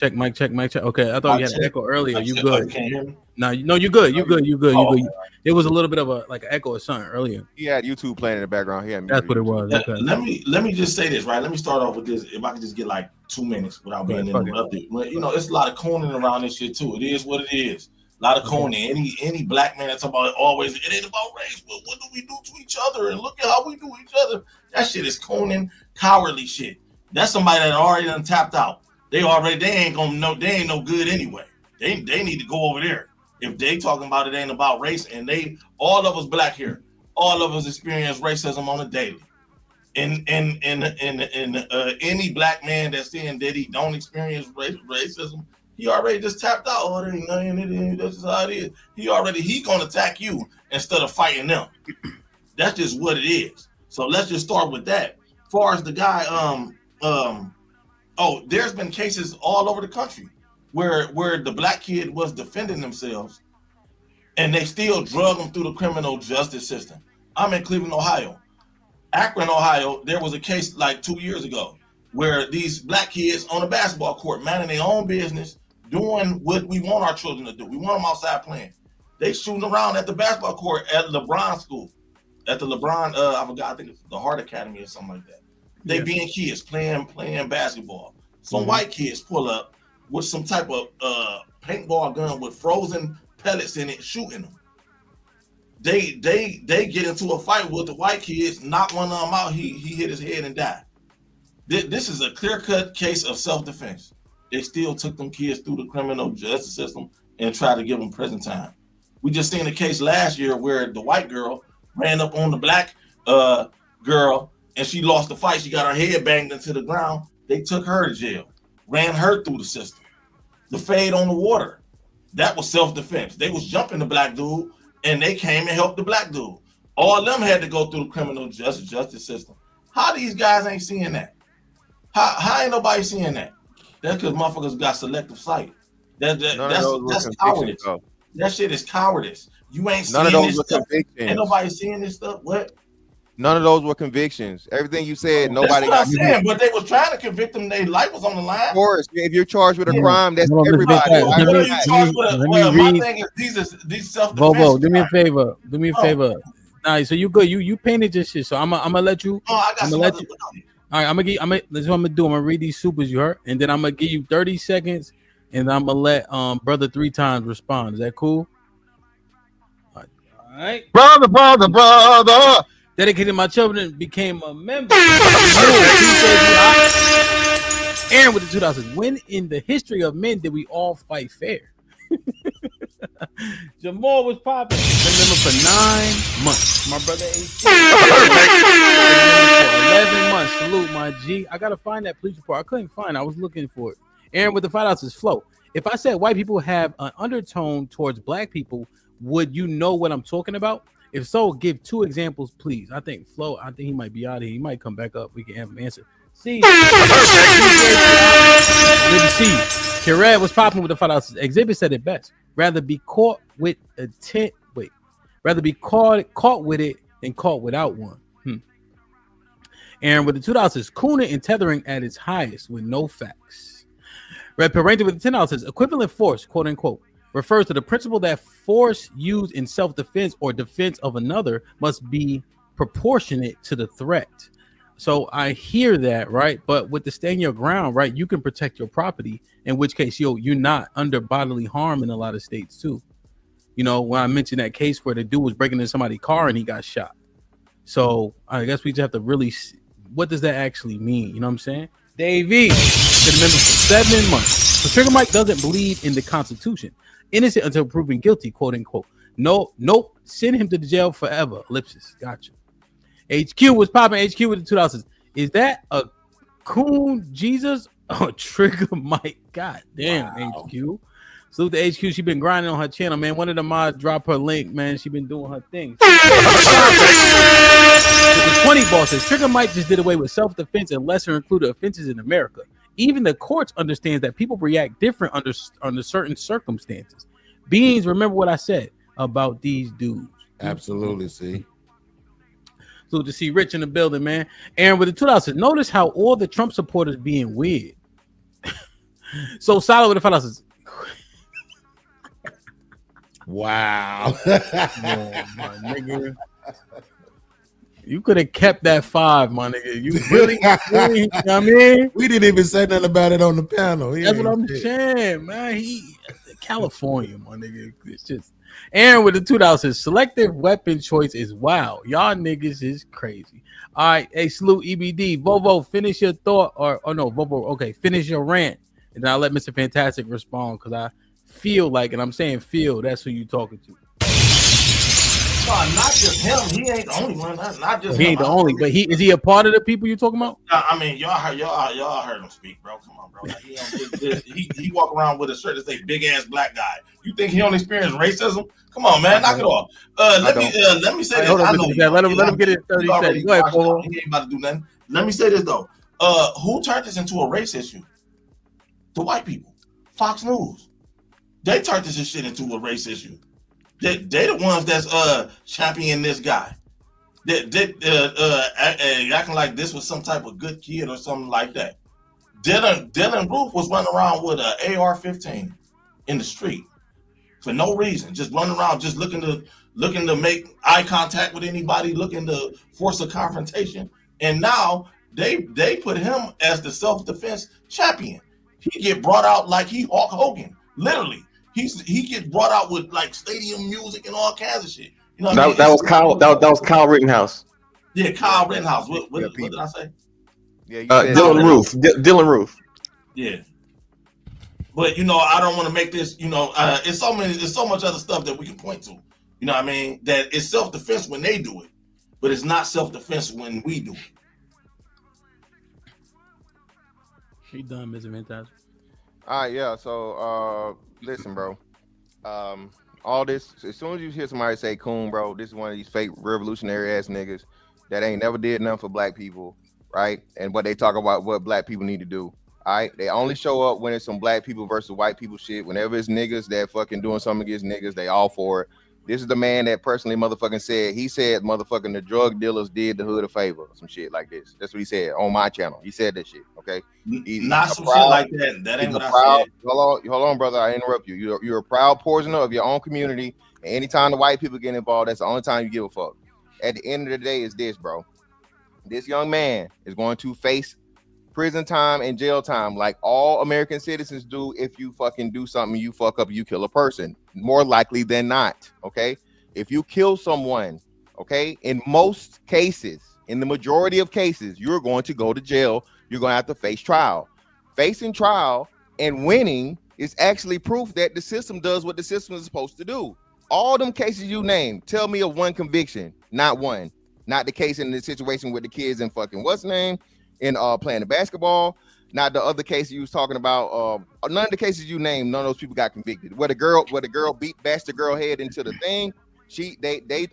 Check, mic, check, mic, check. Okay, I thought My you had an check. echo earlier. My You check. Oh, good? you can't hear me? No, no, you good. You good. You good. You Oh, good. okay. It was a little bit of a like an echo or something earlier. He had YouTube playing in the background. He had That's muted what it YouTube. was. Okay. Let me just say this, right? Let me start off with this. If I could just get like 2 minutes without Go being ahead, fuck it. interrupted. Well, you know, it's a lot of cooning around this shit too. It is what it is. A lot of cooning. Any black man that's about always it ain't about race, but what do we do to each other? And look at how we do each other. That shit is cooning, cowardly shit. That's somebody that already done tapped out. They ain't gonna know they ain't no good anyway. They need to go over there. If they talking about it ain't about race, and they all of us black here, all of us experience racism on a daily. And any black man that's saying that he don't experience racism, he already just tapped out. Oh, there ain't nothing. That's just how it is. He gonna attack you instead of fighting them. That's just what it is. So let's just start with that. As far as the guy, there's been cases all over the country where the black kid was defending themselves, and they still drug them through the criminal justice system. I'm in Cleveland, Ohio. Akron, Ohio, there was a case like 2 years ago where these black kids on a basketball court, minding their own business, doing what we want our children to do. We want them outside playing. They shooting around at the basketball court at LeBron School, at the LeBron, I forgot, I think it's the Hart Academy or something like that. They being kids playing basketball. Some white kids pull up with some type of paintball gun with frozen pellets in it, shooting them. They get into a fight with the white kids, knock one of them out. He hit his head and died. This is a clear-cut case of self-defense. They still took them kids through the criminal justice system and tried to give them prison time. We just seen a case last year where the white girl ran up on the black girl and she lost the fight. She got her head banged into the ground. They took her to jail, ran her through the system. The fade on the water, that was self-defense. They was jumping the black dude, and they came and helped the black dude. All of them had to go through the criminal justice system. How these guys ain't seeing that? How ain't nobody seeing that? That's because motherfuckers got selective sight. That's cowardice. That shit is cowardice. You ain't seeing this stuff. Ain't nobody seeing this stuff. What? None of those were convictions. Everything you said, nobody got. That's what I'm saying, but they was trying to convict them. Their life was on the line. Of course, if you're charged with a crime, that's everybody. My thing is these self-defense. Do me a favor. Do me a favor. All right, so you good. You painted this shit. So I'm gonna let you. Oh, I got some other. All right, that's what I'm gonna do. I'm gonna read these supers you heard, and then I'm gonna give you 30 seconds, and I'm gonna let brother 3 times respond. Is that cool? All right. Brother. Dedicated my children became a member. Aaron with the 2000s. When in the history of men did we all fight fair? Jamal was popping. Been member for 9 months. My brother for 11 months. Salute my G. I gotta find that police report. I couldn't find it. I was looking for it. Aaron with the 5 ounces. Flow. If I said white people have an undertone towards black people, would you know what I'm talking about? If so, give 2 examples, please. I think Flo, he might be out of here. He might come back up. We can have him answer. See. Good to see you. Kired was popping with the 5 ounces. Exhibit said it best. Rather be caught with rather be caught with it than caught without one. Aaron with the 2 ounces. Cooning and tethering at its highest with no facts. Red Parenti with the 10 ounces. Equivalent force, quote unquote, refers to the principle that force used in self-defense or defense of another must be proportionate to the threat. So I hear that, right? But with the stand your ground, right, you can protect your property, in which case you're not under bodily harm in a lot of states too. You know, when I mentioned that case where the dude was breaking into somebody's car and he got shot. So I guess we just have to really see, what does that actually mean? You know what I'm saying? Davey, been a member for 7 months. So Trigger Mike doesn't believe in the Constitution. Innocent until proven guilty, quote unquote. Nope. Send him to the jail forever. Ellipsis. Gotcha. HQ was popping. HQ with the 2000s. Is that a coon Jesus or Trigger Mike? God damn, wow. HQ. Salute to HQ. She been grinding on her channel, man. One of the mods drop her link, man. She been doing her thing. The 20 bosses. Trigger Mike just did away with self-defense and lesser included offenses in America. Even the courts understand that people react different under certain circumstances. Beans, remember what I said about these dudes. Absolutely, see. So to see Rich in the building, man. Aaron with the 2000. Notice how all the Trump supporters being weird. So solid with the $5. Wow. Oh, my nigga. You could have kept that 5, my nigga. You really, you know what I mean? We didn't even say nothing about it on the panel. That's what I'm saying, man. California, my nigga. It's just Aaron with the $2 says selective weapon choice is wild. Y'all niggas is crazy. All right, hey, salute EBD. Vovo, finish your thought, or no, Vovo. Okay, finish your rant, and then I'll let Mr. Fantastic respond because I feel like, and I'm saying feel, that's who you talking to. Not just him. He ain't the only one. Not just He him. ain't the only, but is he a part of the people you talking about? I mean, y'all heard him speak, bro. Come on, bro. Like, he walk around with a shirt that say "big ass black guy." You think he don't experience racism? Come on, man, knock it off. Let me say this. Hold on, let him get it 30 seconds. Go ahead, Paul. He ain't about to do nothing. Let me say this though. Who turned this into a race issue? The white people. Fox News. They turned this shit into a race issue. They the ones that's championing this guy. Acting like this was some type of good kid or something like that. Dylan Roof was running around with an AR-15 in the street for no reason, just running around, just looking to make eye contact with anybody, looking to force a confrontation. And now they put him as the self-defense champion. He get brought out like he Hulk Hogan, literally. He gets brought out with like stadium music and all kinds of shit. You know that was Kyle. That was Kyle Rittenhouse. Yeah, Kyle Rittenhouse. What did I say? Yeah, Dylan Roof. Dylan Roof. Yeah, but I don't want to make this. It's so much other stuff that we can point to. You know what I mean? That it's self-defense when they do it, but it's not self-defense when we do it. He done, Mr. Fantastic. All right, yeah. So, listen, bro. All this, as soon as you hear somebody say "coon," bro, this is one of these fake revolutionary ass niggas that ain't never did nothing for black people, right? And what they talk about, what black people need to do. All right, they only show up when it's some black people versus white people shit. Whenever it's niggas that fucking doing something against niggas, they all for it. This is the man that personally motherfucking said, he said motherfucking the drug dealers did the hood a favor, some shit like this. That's what he said on my channel. He said that shit, okay? Not some shit like that. That ain't what I said. Hold on, brother. I interrupt you. You're a proud poisoner of your own community. And anytime the white people get involved, that's the only time you give a fuck. At the end of the day is this, bro. This young man is going to face prison time and jail time like all American citizens do if you fucking do something, you fuck up, you kill a person. More likely than not, okay? If you kill someone, okay, in most cases, in the majority of cases, you're going to go to jail. You're going to have to face trial. Facing trial and winning is actually proof that the system does what the system is supposed to do. All them cases you name, tell me of one conviction. Not one. Not the case in the situation with the kids in fucking what's name in playing the basketball. Not the other cases you was talking about. None of the cases you named, none of those people got convicted. Where the girl bashed the girl head into the thing, they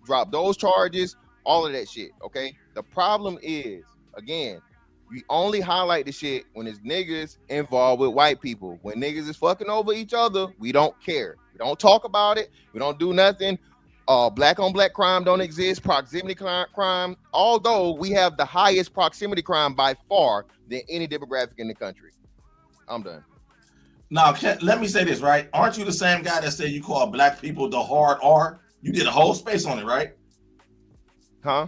dropped those charges, all of that shit. Okay. The problem is, again, we only highlight the shit when it's niggas involved with white people. When niggas is fucking over each other, we don't care. We don't talk about it. We don't do nothing. Black on black crime don't exist. Proximity crime, although we have the highest proximity crime by far than any demographic in the country. I'm done. Now, let me say this, right? Aren't you the same guy that said you call black people the hard R? You did a whole space on it, right? Huh?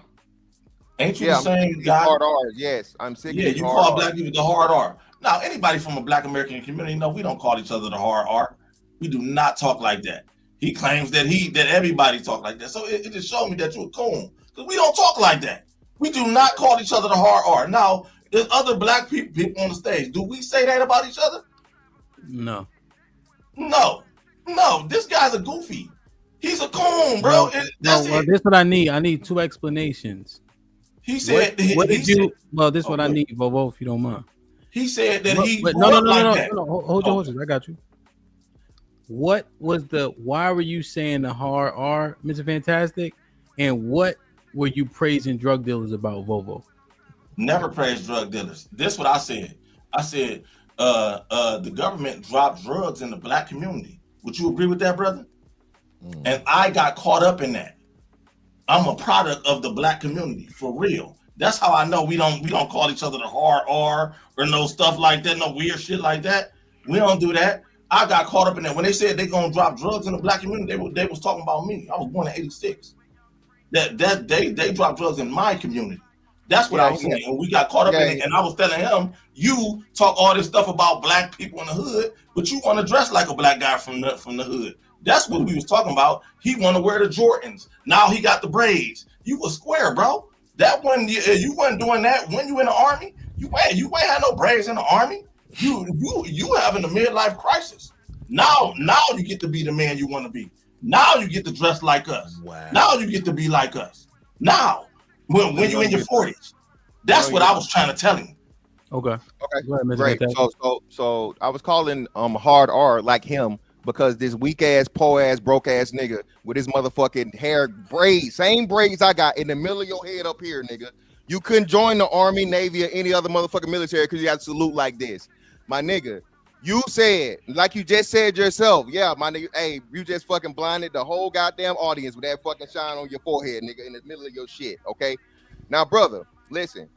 Ain't you the same guy? Hard R, yes. I'm sick of it. You call black people the hard R. Now, anybody from a black American community, no, we don't call each other the hard R. We do not talk like that. He claims that everybody talk like that. So it just showed me that you're a coon. Because we don't talk like that. We do not call each other the hard R. Now, there's other black people on the stage. Do we say that about each other? No. This guy's a goofy. He's a coon, bro. This is what I need. I need two explanations. He said, this is what I need, Vovo, if you don't mind. He said that No. Hold your horses. I got you. Why were you saying the hard R, Mr. Fantastic? And what were you praising drug dealers about, Vovo? Never praised drug dealers. This is what I said. I said the government dropped drugs in the black community. Would you agree with that, brother? And I got caught up in that. I'm a product of the black community, for real. That's how I know we don't call each other the hard R or no stuff like that, no weird shit like that. We don't do that. I got caught up in that when they said they gonna drop drugs in the black community. They was talking about me. I was born in '86. That they dropped drugs in my community. That's what I was saying. And we got caught up in it. And I was telling him, you talk all this stuff about black people in the hood, but you want to dress like a black guy from the hood. That's what we was talking about. He want to wear the Jordans. Now he got the braids. You was square, bro. That when you wasn't doing that when you in the army. You ain't had no braids in the army. You having a midlife crisis. Now you get to be the man you want to be. Now you get to dress like us. Wow. Now you get to be like us. Now, when you're in your 40s, that's what I was trying to tell him. Okay, great. So I was calling hard R like him because this weak ass, poor ass, broke ass nigga with his motherfucking hair braids, same braids I got in the middle of your head up here, nigga. You couldn't join the Army, Navy, or any other motherfucking military because you had to salute like this, my nigga. You said, like you just said yourself, yeah, my nigga, hey, you just fucking blinded the whole goddamn audience with that fucking shine on your forehead, nigga, in the middle of your shit, okay? Now, brother, listen,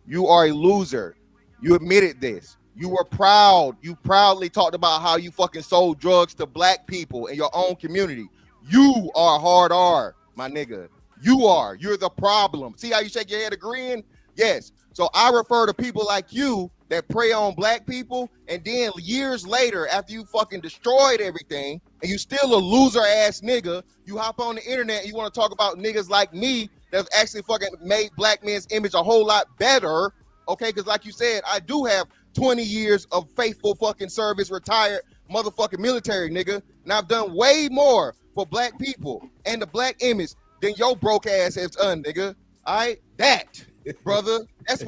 you are a loser. You admitted this. You were proud. You proudly talked about how you fucking sold drugs to black people in your own community. You are hard R, my nigga. You are. You're the problem. See how you shake your head agreeing? Yes. So I refer to people like you that prey on black people, and then years later, after you fucking destroyed everything, and you still a loser ass nigga, you hop on the internet and you want to talk about niggas like me that's actually fucking made black men's image a whole lot better, okay? Because like you said, I do have 20 years of faithful fucking service, retired motherfucking military, nigga, and I've done way more for black people and the black image than your broke ass has done, nigga. All right, that, brother, that's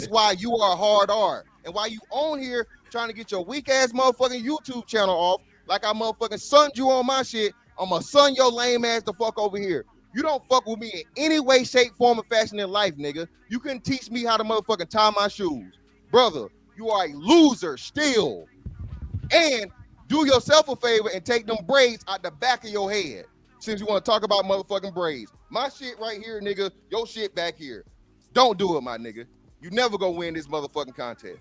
why you are hard R. And why you on here trying to get your weak ass motherfucking YouTube channel off, like I motherfucking sunned you on my shit, I'm gonna sun your lame ass the fuck over here. You don't fuck with me in any way, shape, form, or fashion in life, nigga. You couldn't teach me how to motherfucking tie my shoes. Brother, you are a loser still. And do yourself a favor and take them braids out the back of your head. Since you want to talk about motherfucking braids. My shit right here, nigga, your shit back here. Don't do it, my nigga. You never gonna win this motherfucking contest.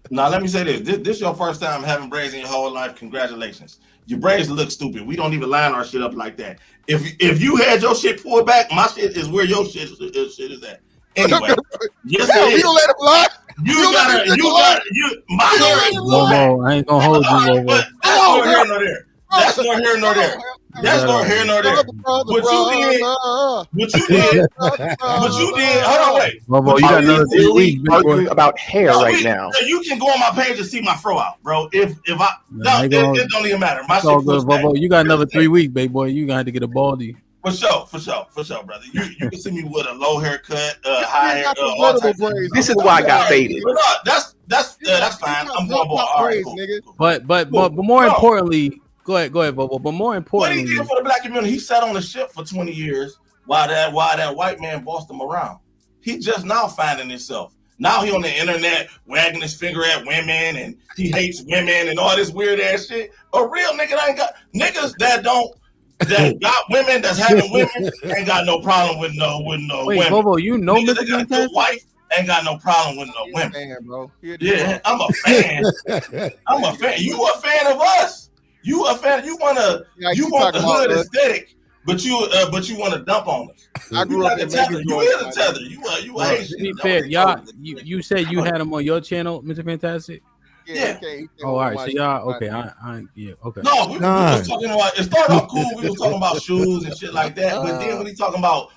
Now let me say this. This your first time having braids in your whole life. Congratulations. Your braids look stupid. We don't even line our shit up like that. If you had your shit pulled back, my shit is where your shit is at. Anyway, yes, no, you don't let it lie. My hair is I ain't gonna hold you, but that's nor here nor there. That's nor here nor there. That's nor here nor there. What you did. Hold on, wait. Bobo, you got another 3 weeks. Arguing about hair right now. You can go on my page and see my fro out, bro. It don't even matter. My shit good, Bobo. You got another 3 weeks, baby boy. You gonna have to get a baldy. For sure, brother. You can see me with a low haircut, high hair. This is why I got faded. That's fine. I'm going ball. All right, cool. But more importantly, go ahead, Bobo. But more importantly, what he did for the black community, he sat on the ship for 20 years while that white man bossed him around. He just now finding himself. Now he on the internet wagging his finger at women and he hates women and all this weird ass shit. A real nigga that ain't got niggas that got women that's having women ain't got no problem with no Wait, women. Bobo, you know niggas that got your wife ain't got no problem with no women. Fan, bro. Yeah, I'm a fan. I'm a fan. You a fan of us? You a fan? You want the hood aesthetic, but you want to dump on us. I grew up in tether. You is a tether. You a Haitian. To be fair, y'all, you said you had him on your channel, Mr. Fantastic. Yeah. Okay. All right. So y'all, okay. Okay. No, we was talking about. It started off cool. We was talking about shoes and shit like that. But then when he talking about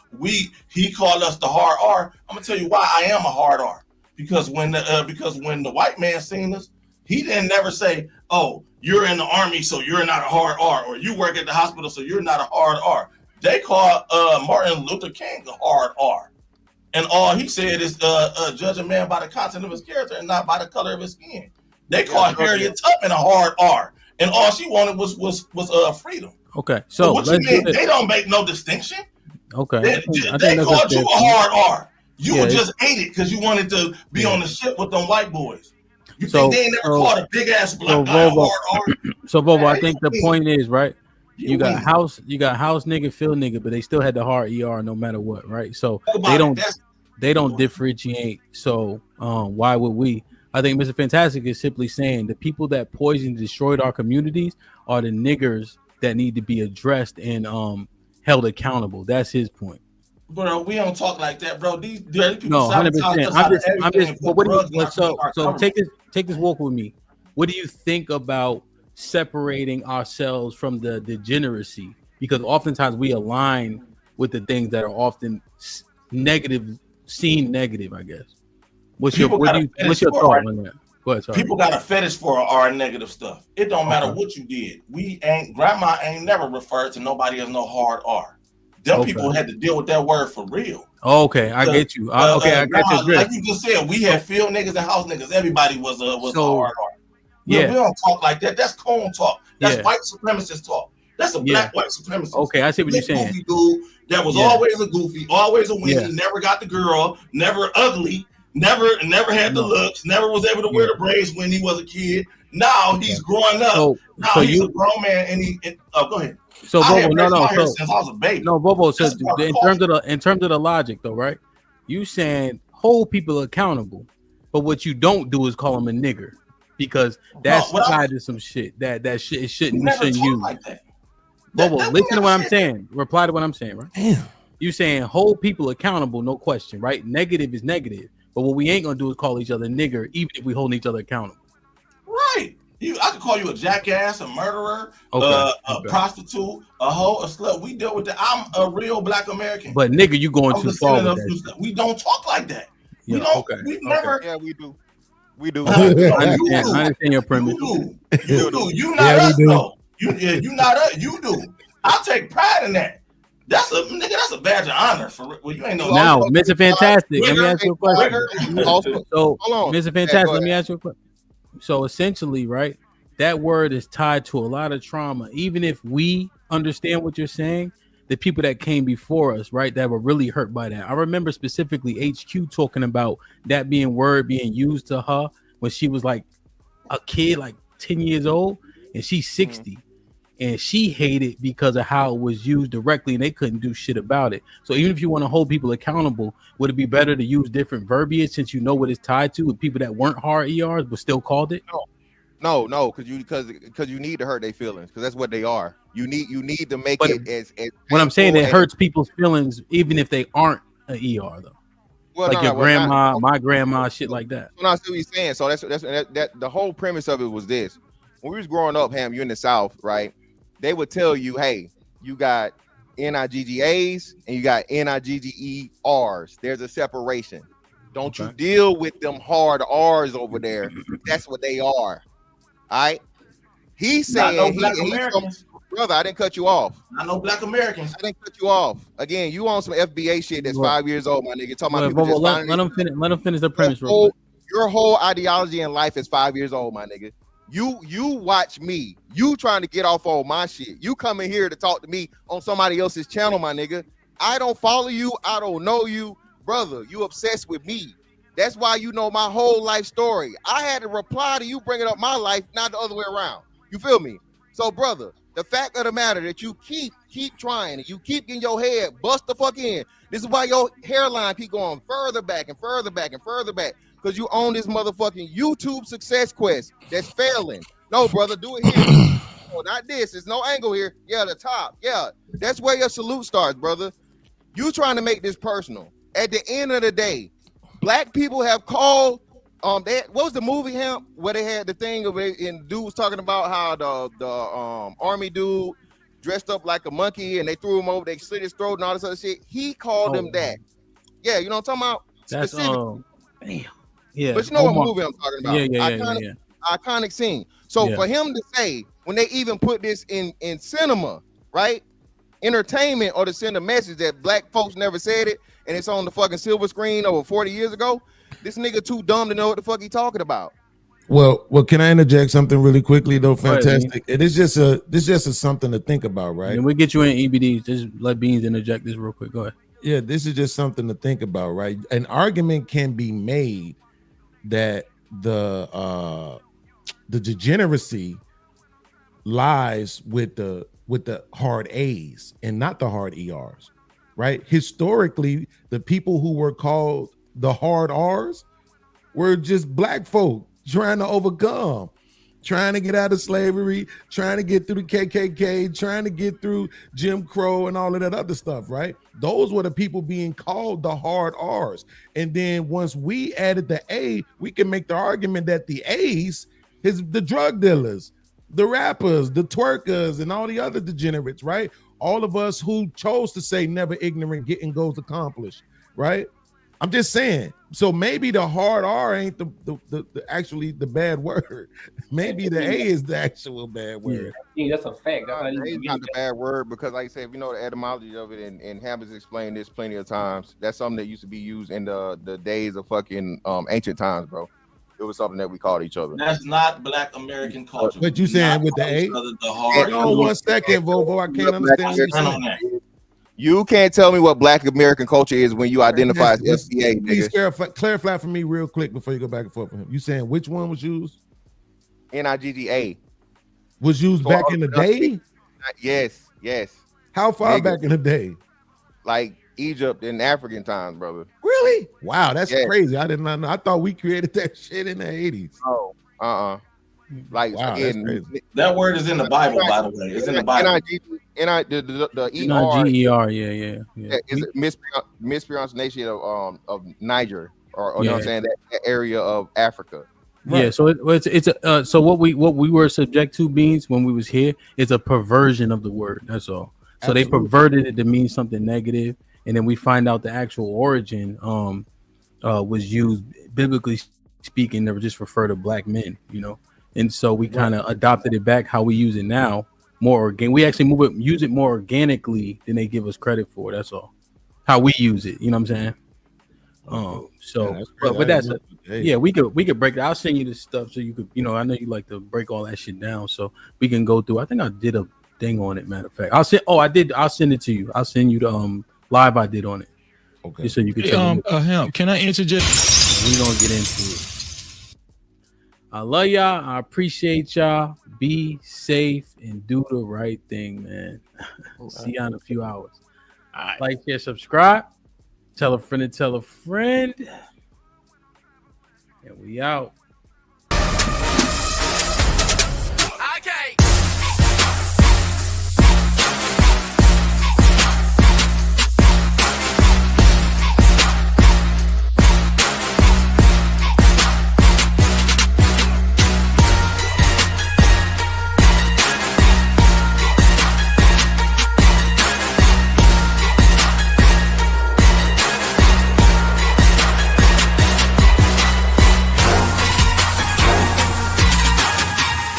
he called us the hard R. I'm gonna tell you why I am a hard R. Because when the white man seen us, he didn't never say, "Oh, you're in the army, so you're not a hard R," or "You work at the hospital, so you're not a hard R." They called Martin Luther King a hard R, and all he said is judge a man by the content of his character and not by the color of his skin. They called Harriet Tubman a hard R, and all she wanted was freedom. Okay, so what you mean? They don't make no distinction. Okay, they called you a hard R. You just ate it because you wanted to be on the ship with them white boys. You think they ain't never called a big ass black guy a hard R? So, Bobo, I think the point is, right? You got house nigga, field nigga, but they still had the hard ER no matter what, right? So they don't differentiate. So why would we? I think Mr. Fantastic is simply saying the people that poisoned and destroyed our communities are the niggers that need to be addressed and held accountable. That's his point. Bro, we don't talk like that, bro. These people. No, 100%. I'm just. But what do you? So take this walk with me. What do you think about separating ourselves from the degeneracy? Because oftentimes we align with the things that are often negative, seen negative, I guess. What's your thought on that? Go ahead, sorry. People got a fetish for our negative stuff. It don't matter what you did. Grandma ain't never referred to nobody as no hard R. Them people had to deal with that word for real. Okay, I get you. I get you. Like you just said, we had field niggas and house niggas. Everybody was a hard R. Yeah, we don't talk like that. That's cone talk. That's white supremacist talk. That's a black white supremacist. Okay, I see what you're saying. Goofy dude that was always a goofy, always a weenie, never got the girl, never ugly, never had the looks, never was able to wear the braids when he was a kid. Now he's growing up. Now he's a grown man, and go ahead. So Bobo, since I was a baby. No, Bobo says in terms of the logic, though, right? You saying hold people accountable, but what you don't do is call them a nigger. Because that's tied to some shit that shit it shouldn't use. Like that. Bobo, listen to what I'm saying. Reply to what I'm saying, right? Damn. You saying hold people accountable, no question, right? Negative is negative, but what we ain't gonna do is call each other nigger, even if we hold each other accountable. Right. I could call you a jackass, a murderer, a prostitute, a hoe, a slut. We deal with that. I'm a real black American. But nigga, you going too far with that. We don't talk like that. We don't. We never. Yeah, we do. We do. I understand your premise. You do. You not us though. You not us. You do. I take pride in that. That's a badge of honor for. Well, you ain't no. Now, Mr. Fantastic, let me ask you a question. So, Mr. Fantastic, let me ask you a question. So essentially, right, that word is tied to a lot of trauma. Even if we understand what you're saying, the people that came before us, right, that were really hurt by that. I remember specifically HQ talking about that being used to her when she was like a kid, like 10 years old, and she's 60. And she hated because of how it was used directly, and they couldn't do shit about it. So even if you want to hold people accountable, would it be better to use different verbiage since you know what it's tied to with people that weren't hard ERs but still called it? No, because you need to hurt their feelings, because that's what they are. You need to make it as what I'm saying, it hurts people's feelings even if they aren't an ER though. Well, like your grandma, my grandma, shit like that. I see what you're saying. So that's the whole premise of it was this. When we was growing up, Ham, you're in the South, right? They would tell you, hey, you got NIGGAs and you got NIGGERs. There's a separation. Don't you deal with them hard R's over there. That's what they are. All right. He's saying, brother, I didn't cut you off. I know black Americans. I didn't cut you off. Again, you on some FBA shit that's 5 years old, my nigga. Talking about people let them finish the premise real quick. Your whole ideology in life is 5 years old, my nigga. You watch me. You trying to get off on my shit. You coming here to talk to me on somebody else's channel, my nigga. I don't follow you. I don't know you. Brother, you obsessed with me. That's why you know my whole life story. I had to reply to you bringing up my life, not the other way around. You feel me? So, brother, the fact of the matter that you keep trying and you keep getting your head bust the fuck in. This is why your hairline keep going further back and further back and further back. Because you own this motherfucking YouTube success quest that's failing. No, brother, do it here. Oh, not this. There's no angle here. Yeah, the top. Yeah, that's where your salute starts, brother. You trying to make this personal. At the end of the day, black people have called. What was the movie, Hamp, where they had the thing of it, and dude was talking about how the army dude dressed up like a monkey and they threw him over, they slit his throat and all this other shit. He called him that. Yeah, you know what I'm talking about? That's damn. Yeah, but you know what movie I'm talking about. Yeah. Iconic scene. So for him to say, when they even put this in cinema, right? Entertainment, or to send a message that black folks never said it, and it's on the fucking silver screen over 40 years ago, this nigga too dumb to know what the fuck he talking about. Well, can I interject something really quickly though? Fantastic. It is just a something to think about, right? And we get you in EBDs. Just let Beans interject this real quick. Go ahead. Yeah, this is just something to think about, right? An argument can be made that the degeneracy lies with the with the hard A's and not the hard ERs, right? Historically, the people who were called the hard R's were just black folk trying to overcome, trying to get out of slavery, trying to get through the KKK, trying to get through Jim Crow and all of that other stuff, right? Those were the people being called the hard R's. And then once we added the A, we can make the argument that the A's is the drug dealers, the rappers, the twerkers, and all the other degenerates, right? All of us who chose to say never ignorant, getting goals accomplished, right? I'm just saying. So maybe the hard R ain't the actually the bad word. Maybe the A is the actual bad word. Yeah, that's a fact. It's not the bad word because, like I said, if you know the etymology of it, and HAMP has explained this plenty of times, that's something that used to be used in the days of fucking ancient times, bro. It was something that we called each other. That's not Black American culture. What you saying with the A? Hang on 1 second, Vovo. I can't understand what you're saying. You can't tell me what Black American culture is when you identify as FCA. Please clarify for me real quick before you go back and forth with him. You saying which one was used? NIGGA. Was used back in the day? Yes. How far back in the day? Like Egypt in African times, brother. Really? Wow, that's crazy. I did not know. I thought we created that shit in the 80s. Oh, Like, wow, again, that word is in the Bible, by the way. It's in the Bible. The NIGER, yeah. Is a mispronunciation of Niger, or you know what I'm saying, that area of Africa. Right. Yeah, so it's a so what we were subject to means when we was here is a perversion of the word. That's all. So Absolutely. They perverted it to mean something negative, and then we find out the actual origin was used biblically speaking to just refer to black men, you know. And so we kind of adopted it back how we use it now, more organic. We actually use it more organically than they give us credit for. That's all. How we use it, you know what I'm saying? But that's we could break it. I'll send you this stuff so you could, you know, I know you like to break all that shit down, so we can go through. I think I did a thing on it. Matter of fact, I'll send it to you. I'll send you the live I did on it. Okay. Just so you can HAMP, can I interject? We're gonna get into it. I love y'all. I appreciate y'all. Be safe and do the right thing, man. See y'all in a few hours. All right. Like, share, subscribe. Tell a friend to tell a friend. And we out.